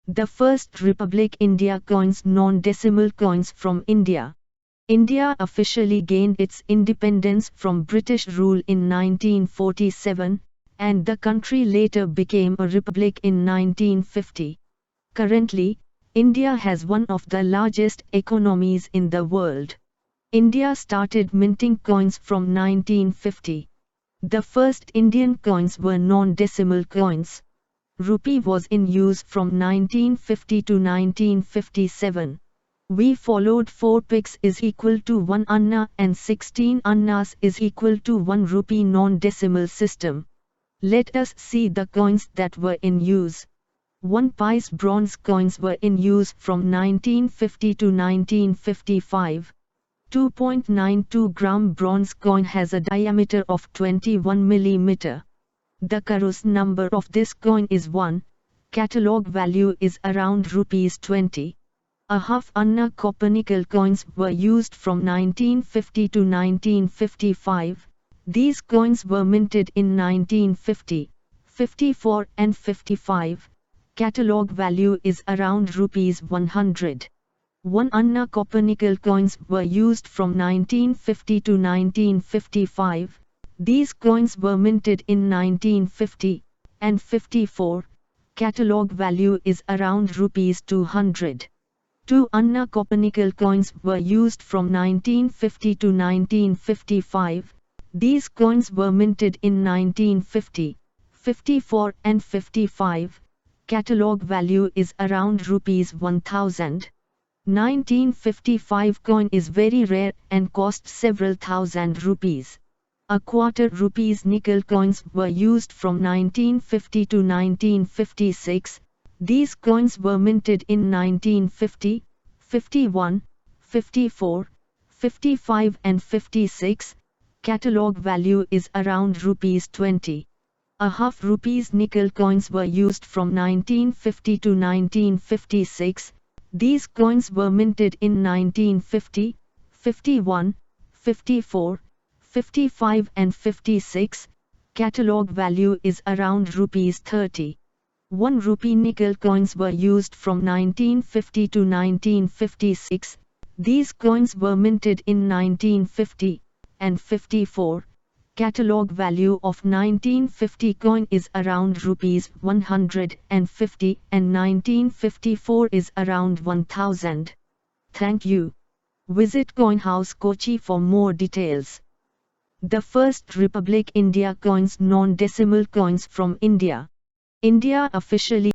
The first Republic India coins, non-decimal coins from India. India officially gained its independence from British rule in 1947, and the country later became a republic in 1950. Currently, India has one of the largest economies in the world. India started minting coins from 1950. The first Indian coins were non-decimal coins. Rupee was in use from 1950 to 1957. We followed 4 piks is equal to 1 anna and 16 annas is equal to 1 rupee non-decimal system. Let us see the coins that were in use. 1 pice bronze coins were in use from 1950 to 1955. 2.92 gram bronze coin has a diameter of 21 mm. The Karus number of this coin is 1. Catalogue value is around rupees 20. A half anna copper nickel coins were used from 1950 to 1955. These coins were minted in 1950, 54 and 55. Catalogue value is around rupees 100. 1 anna copper nickel coins were used from 1950 to 1955. These coins were minted in 1950 and 54. Catalogue value is around rupees 200. 2 anna copper nickel coins were used from 1950 to 1955. These coins were minted in 1950, 54 and 55. Catalogue value is around rupees 1000. 1955 coin is very rare and cost several thousand rupees. A quarter rupees nickel coins were used from 1950 to 1956. These coins were minted in 1950, 51, 54, 55 and 56. Catalogue value is around rupees 20. A half rupees nickel coins were used from 1950 to 1956. These coins were minted in 1950, 51, 54, 55 and 56. Catalogue value is around rupees 30. 1 rupee nickel coins were used from 1950 to 1956. These coins were minted in 1950 and 54. Catalogue value of 1950 coin is around rupees 150 and 1954 is around 1000. Thank you. Visit Coin House Kochi for more details. The first Republic India coins, non-decimal coins from India. India officially